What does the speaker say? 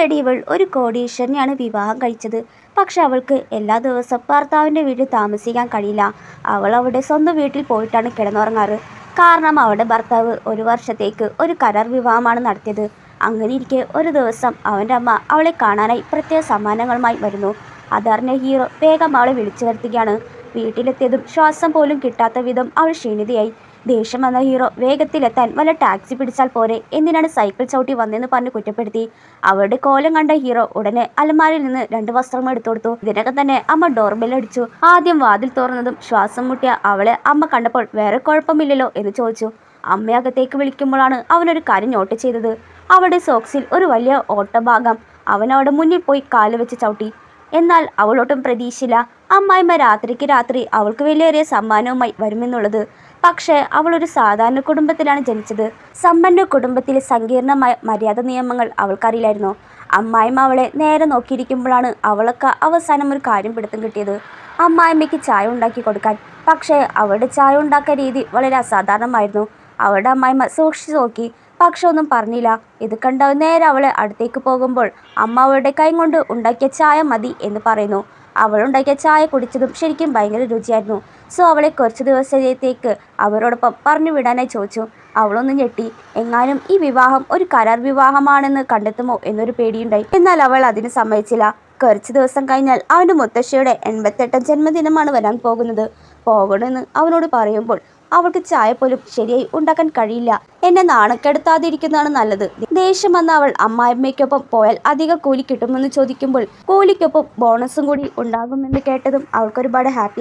വേണ്ടി ഇവൾ ഒരു കോടീശ്വരനെയാണ് വിവാഹം കഴിച്ചത്. പക്ഷെ അവൾക്ക് എല്ലാ ദിവസവും ഭർത്താവിൻ്റെ വീട്ടിൽ താമസിക്കാൻ കഴിയില്ല. അവൾ അവളുടെ സ്വന്തം വീട്ടിൽ പോയിട്ടാണ് കിടന്നുറങ്ങാറ്. കാരണം അവളുടെ ഭർത്താവ് ഒരു വർഷത്തേക്ക് ഒരു കരാർ വിവാഹമാണ് നടത്തിയത്. അങ്ങനെയിരിക്കെ ഒരു ദിവസം അവൻ്റെ അമ്മ അവളെ കാണാനായി പ്രത്യേക സമ്മാനങ്ങളുമായി വരുന്നു. അതറിഞ്ഞ ഹീറോ വേഗം അവളെ വിളിച്ചു വരുത്തുകയാണ്. വീട്ടിലെത്തിയതും ശ്വാസം പോലും കിട്ടാത്ത വിധം അവൾ ക്ഷീണിതയായി. ദേഷ്യം വന്ന ഹീറോ വേഗത്തിലെത്താൻ വല്ല ടാക്സി പിടിച്ചാൽ പോരെ, എന്തിനാണ് സൈക്കിൾ ചവിട്ടി വന്നെന്ന് പറഞ്ഞ് കുറ്റപ്പെടുത്തി. അവളുടെ കോലം കണ്ട ഹീറോ ഉടനെ അലമാരയിൽ നിന്ന് 2 വസ്ത്രങ്ങൾ എടുത്തു കൊടുത്തു. ഇതിനകം തന്നെ അമ്മ ഡോർബെൽ അടിച്ചു. ആദ്യം വാതിൽ തുറന്നതും ശ്വാസം മുട്ടിയ അവളെ അമ്മ കണ്ടപ്പോൾ വേറെ കുഴപ്പമില്ലല്ലോ എന്ന് ചോദിച്ചു. അമ്മയകത്തേക്ക് വിളിക്കുമ്പോഴാണ് അവനൊരു കാര്യം നോട്ട് ചെയ്തത്. അവളുടെ സോക്സിൽ ഒരു വലിയ ഓട്ടഭാഗം. അവൻ അവിടെ മുന്നിൽ പോയി കാല് വെച്ച് ചവിട്ടി. എന്നാൽ അവളൊട്ടും പ്രതീക്ഷിച്ചില്ല അമ്മായിമ്മ രാത്രിക്ക് രാത്രി അവൾക്ക് വിലയേറിയ സമ്മാനവുമായി വരുമെന്നുള്ളത്. പക്ഷേ അവൾ ഒരു സാധാരണ കുടുംബത്തിലാണ് ജനിച്ചത്. സമ്പന്ന കുടുംബത്തിലെ സങ്കീർണമായ മര്യാദ നിയമങ്ങൾ അവൾക്കറിയില്ലായിരുന്നു. അമ്മായിമ്മ അവളെ നേരെ നോക്കിയിരിക്കുമ്പോഴാണ് അവൾക്ക് അവസാനം ഒരു കാര്യം പിടുത്തം കിട്ടിയത്. അമ്മായിമ്മയ്ക്ക് ചായ ഉണ്ടാക്കി കൊടുക്കാൻ. പക്ഷേ അവളുടെ ചായ ഉണ്ടാക്കാൻ രീതി വളരെ അസാധാരണമായിരുന്നു. അവളുടെ അമ്മായിമ്മ സൂക്ഷിച്ചു നോക്കി, പക്ഷെ ഒന്നും പറഞ്ഞില്ല. ഇത് കണ്ട് നേരെ അവളെ അടുത്തേക്ക് പോകുമ്പോൾ അമ്മ അവളുടെ കൈ കൊണ്ട് ഉണ്ടാക്കിയ ചായ മതി എന്ന് പറയുന്നു. അവളുണ്ടാക്കിയ ചായ കുടിച്ചതും ശരിക്കും ഭയങ്കര രുചിയായിരുന്നു. സോ അവളെ കുറച്ച് ദിവസത്തേക്ക് അവരോടൊപ്പം പറഞ്ഞു വിടാനായി ചോദിച്ചു. അവളൊന്ന് ഞെട്ടി. എങ്ങാനും ഈ വിവാഹം ഒരു കരാർ വിവാഹമാണെന്ന് കണ്ടെത്തുമോ എന്നൊരു പേടിയുണ്ടായി. എന്നാൽ അവൾ അതിന് സമ്മതിച്ചില്ല. കുറച്ച് ദിവസം കഴിഞ്ഞാൽ അവൻ്റെ മുത്തശ്ശിയുടെ 88ാം ജന്മദിനമാണ് വരാൻ പോകുന്നത്. പോകണമെന്ന് അവനോട് പറയുമ്പോൾ അവൾക്ക് ചായ പോലും ശരിയായി ഉണ്ടാക്കാൻ കഴിയില്ല. എന്നെ നാണക്കെടുത്താതിരിക്കുന്നതാണ് നല്ലത്. ദേഷ്യം വന്ന അവൾ അമ്മായിമ്മയ്ക്കൊപ്പം പോയാൽ അധിക കൂലി കിട്ടുമെന്ന് ചോദിക്കുമ്പോൾ കൂലിക്കൊപ്പം ബോണസും കൂടി ഉണ്ടാകുമെന്ന് കേട്ടതും അവൾക്കൊരുപാട് ഹാപ്പി.